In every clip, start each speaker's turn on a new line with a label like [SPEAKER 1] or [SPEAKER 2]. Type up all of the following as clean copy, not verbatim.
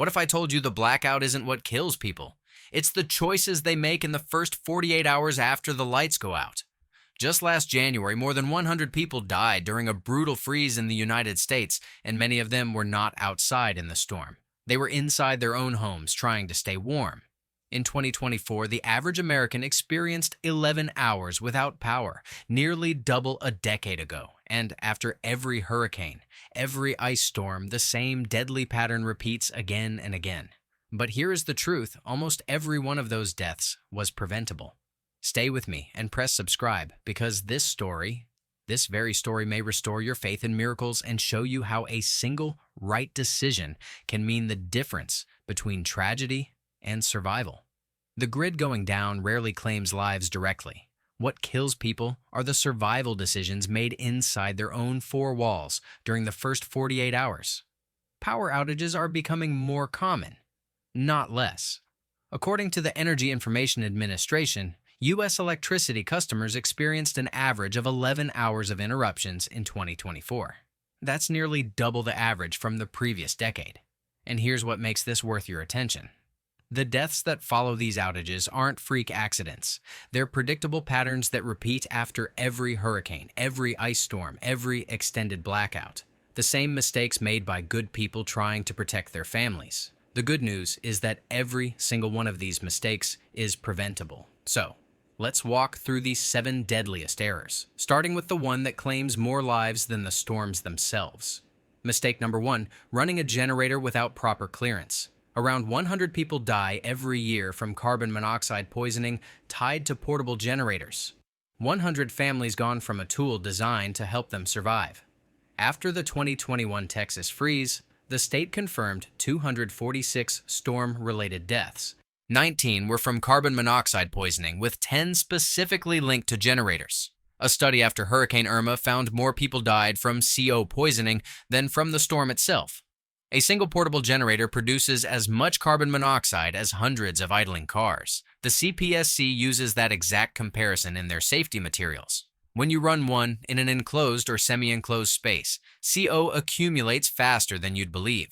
[SPEAKER 1] What if I told you the blackout isn't what kills people? It's the choices they make in the first 48 hours after the lights go out. Just last January, more than 100 people died during a brutal freeze in the United States, and many of them were not outside in the storm. They were inside their own homes trying to stay warm. In 2024, the average American experienced 11 hours without power, nearly double a decade ago. And after every hurricane, every ice storm, the same deadly pattern repeats again and again. But here is the truth: almost every one of those deaths was preventable. Stay with me and press subscribe, because this very story may restore your faith in miracles and show you how a single right decision can mean the difference between tragedy and survival. The grid going down rarely claims lives directly. What kills people are the survival decisions made inside their own four walls during the first 48 hours. Power outages are becoming more common, not less. According to the Energy Information Administration, U.S. electricity customers experienced an average of 11 hours of interruptions in 2024. That's nearly double the average from the previous decade. And here's what makes this worth your attention. The deaths that follow these outages aren't freak accidents. They're predictable patterns that repeat after every hurricane, every ice storm, every extended blackout. The same mistakes made by good people trying to protect their families. The good news is that every single one of these mistakes is preventable. So, let's walk through these 7 deadliest errors, starting with the one that claims more lives than the storms themselves. Mistake number 1, running a generator without proper clearance. Around 100 people die every year from carbon monoxide poisoning tied to portable generators. 100 families gone from a tool designed to help them survive. After the 2021 Texas freeze, the state confirmed 246 storm-related deaths. 19 were from carbon monoxide poisoning, with 10 specifically linked to generators. A study after Hurricane Irma found more people died from CO poisoning than from the storm itself. A single portable generator produces as much carbon monoxide as hundreds of idling cars. The CPSC uses that exact comparison in their safety materials. When you run one in an enclosed or semi-enclosed space, CO accumulates faster than you'd believe.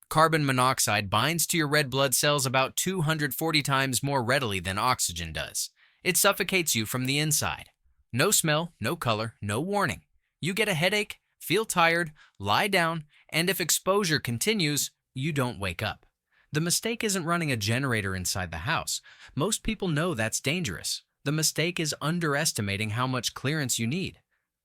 [SPEAKER 1] Carbon monoxide binds to your red blood cells about 240 times more readily than oxygen does. It suffocates you from the inside. No smell, no color, no warning. You get a headache, feel tired, lie down, and if exposure continues, you don't wake up. The mistake isn't running a generator inside the house. Most people know that's dangerous. The mistake is underestimating how much clearance you need.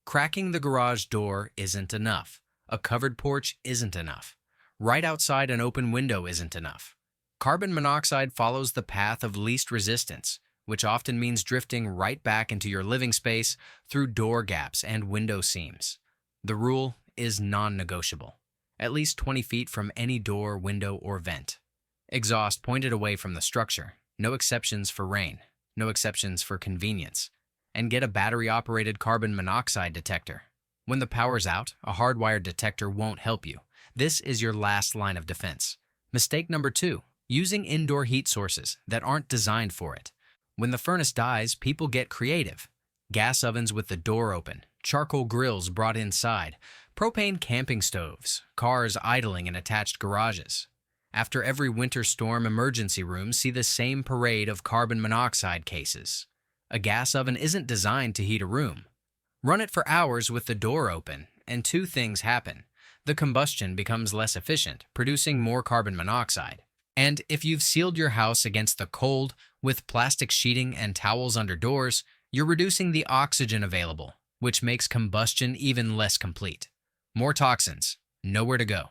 [SPEAKER 1] Cracking the garage door isn't enough. A covered porch isn't enough. Right outside an open window isn't enough. Carbon monoxide follows the path of least resistance, which often means drifting right back into your living space through door gaps and window seams. The rule is non-negotiable. At least 20 feet from any door, window, or vent. Exhaust pointed away from the structure. No exceptions for rain. No exceptions for convenience. And get a battery-operated carbon monoxide detector. When the power's out, a hardwired detector won't help you. This is your last line of defense. Mistake number 2, using indoor heat sources that aren't designed for it. When the furnace dies, people get creative. Gas ovens with the door open, charcoal grills brought inside, propane camping stoves, cars idling in attached garages. After every winter storm, emergency rooms see the same parade of carbon monoxide cases. A gas oven isn't designed to heat a room. Run it for hours with the door open, and 2 things happen. The combustion becomes less efficient, producing more carbon monoxide. And if you've sealed your house against the cold with plastic sheeting and towels under doors, you're reducing the oxygen available, which makes combustion even less complete. More toxins, nowhere to go.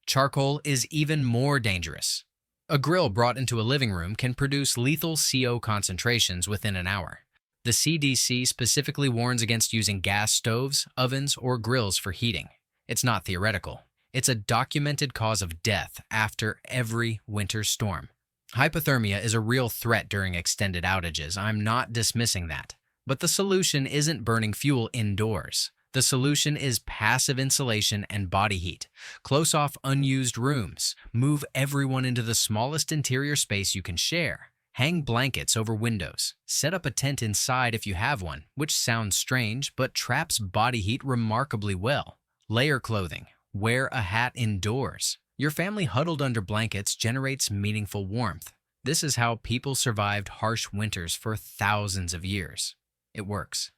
[SPEAKER 1] Charcoal is even more dangerous. A grill brought into a living room can produce lethal CO concentrations within an hour. The CDC specifically warns against using gas stoves, ovens, or grills for heating. It's not theoretical. It's a documented cause of death after every winter storm. Hypothermia is a real threat during extended outages. I'm not dismissing that. But the solution isn't burning fuel indoors. The solution is passive insulation and body heat. Close off unused rooms. Move everyone into the smallest interior space you can share. Hang blankets over windows. Set up a tent inside if you have one, which sounds strange but traps body heat remarkably well. Layer clothing. Wear a hat indoors. Your family huddled under blankets generates meaningful warmth. This is how people survived harsh winters for thousands of years. It works.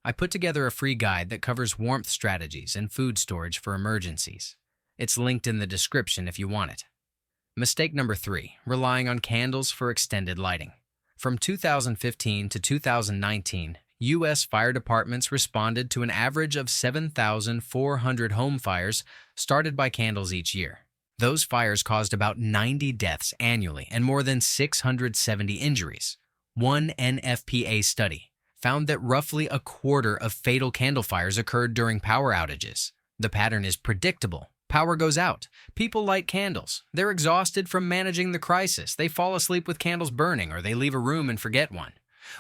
[SPEAKER 1] I put together a free guide that covers warmth strategies and food storage for emergencies. It's linked in the description if you want it. Mistake number 3, relying on candles for extended lighting. From 2015 to 2019, U.S. fire departments responded to an average of 7,400 home fires started by candles each year. Those fires caused about 90 deaths annually and more than 670 injuries. One NFPA study found that roughly a quarter of fatal candle fires occurred during power outages. The pattern is predictable. Power goes out. People light candles. They're exhausted from managing the crisis. They fall asleep with candles burning, or they leave a room and forget one.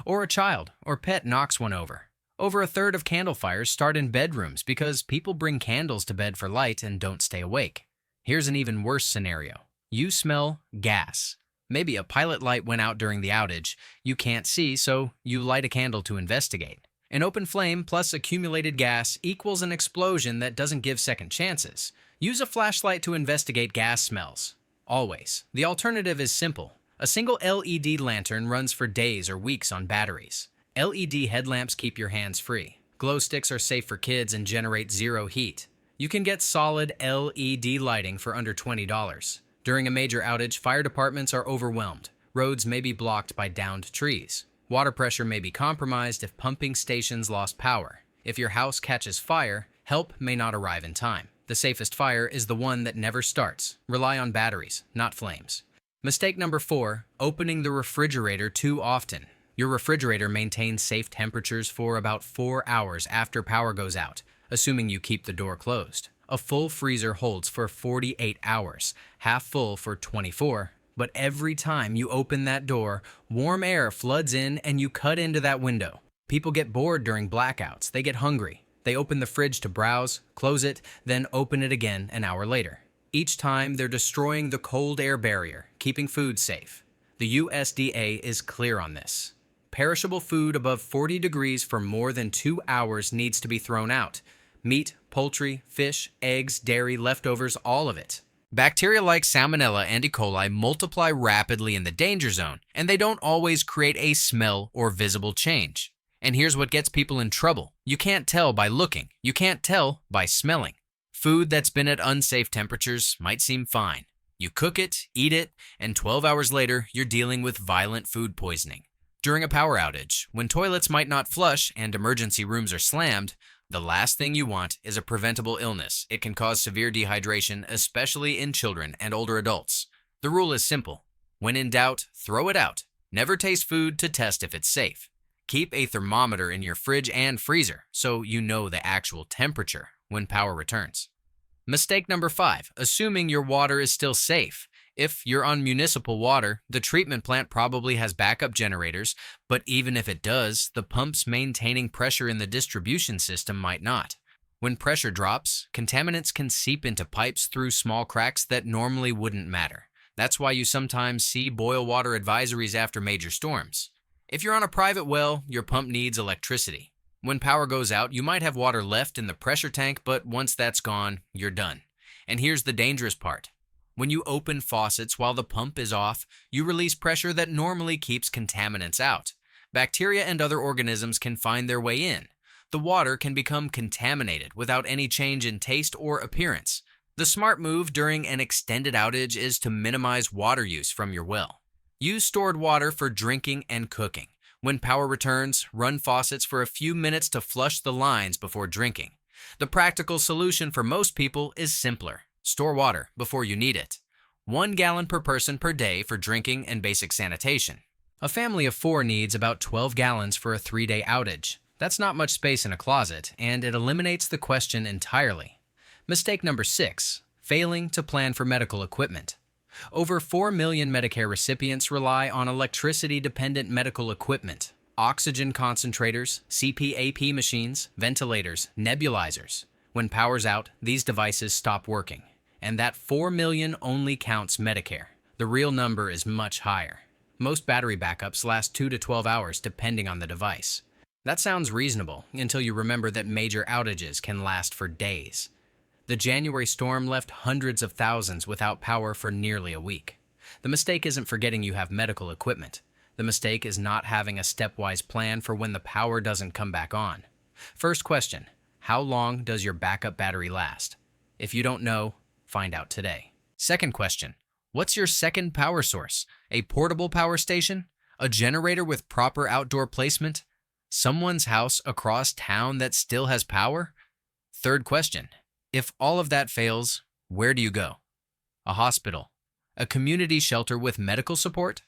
[SPEAKER 1] Or a child or pet knocks one over. Over a third of candle fires start in bedrooms because people bring candles to bed for light and don't stay awake. Here's an even worse scenario. You smell gas. Maybe a pilot light went out during the outage. You can't see, so you light a candle to investigate. An open flame plus accumulated gas equals an explosion that doesn't give second chances. Use a flashlight to investigate gas smells. Always. The alternative is simple. A single LED lantern runs for days or weeks on batteries. LED headlamps keep your hands free. Glow sticks are safe for kids and generate zero heat. You can get solid LED lighting for under $20. During a major outage, fire departments are overwhelmed. Roads may be blocked by downed trees. Water pressure may be compromised if pumping stations lost power. If your house catches fire, help may not arrive in time. The safest fire is the one that never starts. Rely on batteries, not flames. Mistake number 4, opening the refrigerator too often. Your refrigerator maintains safe temperatures for about 4 hours after power goes out, assuming you keep the door closed. A full freezer holds for 48 hours, half full for 24. But every time you open that door, warm air floods in and you cut into that window. People get bored during blackouts. They get hungry. They open the fridge to browse, close it, then open it again an hour later. Each time, they're destroying the cold air barrier, keeping food safe. The USDA is clear on this. Perishable food above 40 degrees for more than 2 hours needs to be thrown out. Meat, poultry, fish, eggs, dairy, leftovers, all of it. Bacteria like Salmonella and E. coli multiply rapidly in the danger zone, and they don't always create a smell or visible change. And here's what gets people in trouble. You can't tell by looking. You can't tell by smelling. Food that's been at unsafe temperatures might seem fine. You cook it, eat it, and 12 hours later, you're dealing with violent food poisoning. During a power outage, when toilets might not flush and emergency rooms are slammed, the last thing you want is a preventable illness. It can cause severe dehydration, especially in children and older adults. The rule is simple. When in doubt, throw it out. Never taste food to test if it's safe. Keep a thermometer in your fridge and freezer so you know the actual temperature when power returns. Mistake number 5, assuming your water is still safe. If you're on municipal water, the treatment plant probably has backup generators, but even if it does, the pumps maintaining pressure in the distribution system might not. When pressure drops, contaminants can seep into pipes through small cracks that normally wouldn't matter. That's why you sometimes see boil water advisories after major storms. If you're on a private well, your pump needs electricity. When power goes out, you might have water left in the pressure tank, but once that's gone, you're done. And here's the dangerous part. When you open faucets while the pump is off, you release pressure that normally keeps contaminants out. Bacteria and other organisms can find their way in. The water can become contaminated without any change in taste or appearance. The smart move during an extended outage is to minimize water use from your well. Use stored water for drinking and cooking. When power returns, run faucets for a few minutes to flush the lines before drinking. The practical solution for most people is simpler. Store water before you need it. 1 gallon per person per day for drinking and basic sanitation. A family of 4 needs about 12 gallons for a 3-day outage. That's not much space in a closet, and it eliminates the question entirely. Mistake number 6, failing to plan for medical equipment. Over 4 million Medicare recipients rely on electricity-dependent medical equipment. Oxygen concentrators, CPAP machines, ventilators, nebulizers. When power's out, these devices stop working. And that 4 million only counts Medicare. The real number is much higher. Most battery backups last 2 to 12 hours depending on the device. That sounds reasonable until you remember that major outages can last for days. The January storm left hundreds of thousands without power for nearly a week. The mistake isn't forgetting you have medical equipment. The mistake is not having a stepwise plan for when the power doesn't come back on. First question, how long does your backup battery last? If you don't know, find out today. Second question, what's your second power source? A portable power station? A generator with proper outdoor placement? Someone's house across town that still has power? Third question, if all of that fails, where do you go? A hospital? A community shelter with medical support?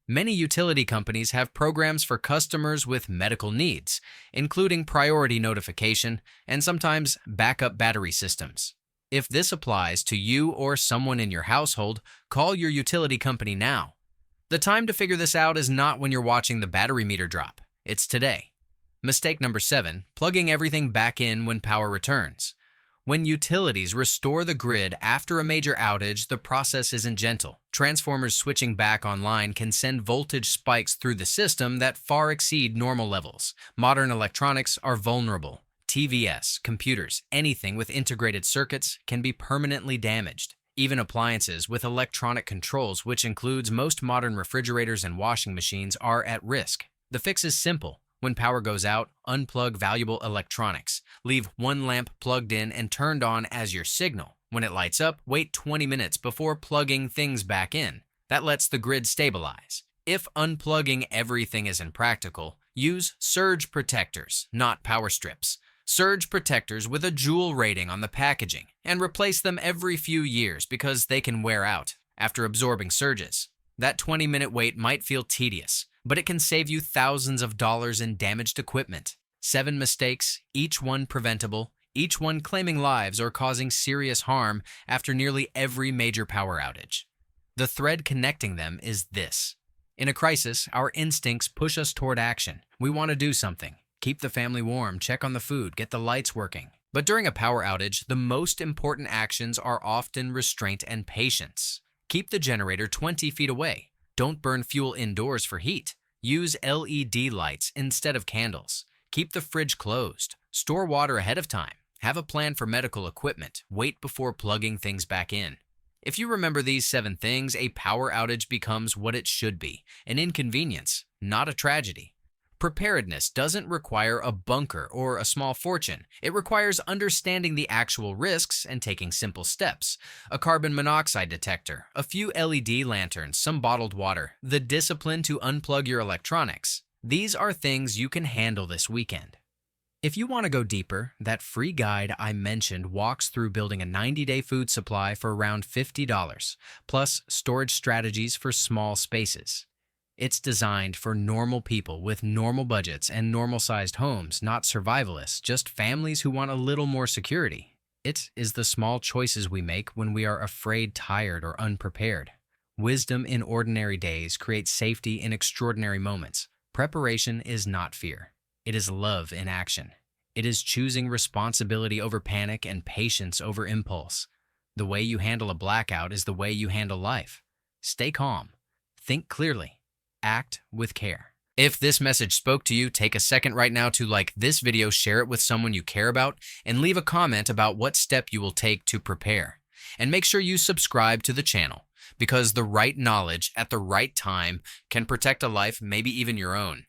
[SPEAKER 1] Many utility companies have programs for customers with medical needs, including priority notification and sometimes backup battery systems. If this applies to you or someone in your household, call your utility company now. The time to figure this out is not when you're watching the battery meter drop. It's today. Mistake number 7, plugging everything back in when power returns. When utilities restore the grid after a major outage, the process isn't gentle. Transformers switching back online can send voltage spikes through the system that far exceed normal levels. Modern electronics are vulnerable. TVS, computers, anything with integrated circuits can be permanently damaged. Even appliances with electronic controls, which includes most modern refrigerators and washing machines, are at risk. The fix is simple. When power goes out, unplug valuable electronics. Leave one lamp plugged in and turned on as your signal. When it lights up, wait 20 minutes before plugging things back in. That lets the grid stabilize. If unplugging everything is impractical, use surge protectors, not power strips. Surge protectors with a Joule rating on the packaging, and replace them every few years because they can wear out after absorbing surges. That 20-minute wait might feel tedious, but it can save you thousands of dollars in damaged equipment. 7 mistakes, each one preventable, each one claiming lives or causing serious harm after nearly every major power outage. The thread connecting them is this. In a crisis, our instincts push us toward action. We want to do something. Keep the family warm, check on the food, get the lights working. But during a power outage, the most important actions are often restraint and patience. Keep the generator 20 feet away. Don't burn fuel indoors for heat. Use LED lights instead of candles. Keep the fridge closed. Store water ahead of time. Have a plan for medical equipment. Wait before plugging things back in. If you remember these 7 things, a power outage becomes what it should be, an inconvenience, not a tragedy. Preparedness doesn't require a bunker or a small fortune. It requires understanding the actual risks and taking simple steps. A carbon monoxide detector, a few LED lanterns, some bottled water, the discipline to unplug your electronics. These are things you can handle this weekend. If you want to go deeper, that free guide I mentioned walks through building a 90-day food supply for around $50, plus storage strategies for small spaces. It's designed for normal people with normal budgets and normal-sized homes, not survivalists, just families who want a little more security. It is the small choices we make when we are afraid, tired, or unprepared. Wisdom in ordinary days creates safety in extraordinary moments. Preparation is not fear. It is love in action. It is choosing responsibility over panic and patience over impulse. The way you handle a blackout is the way you handle life. Stay calm. Think clearly. Act with care. If this message spoke to you, take a second right now to like this video, share it with someone you care about, and leave a comment about what step you will take to prepare. And make sure you subscribe to the channel, because the right knowledge at the right time can protect a life, maybe even your own.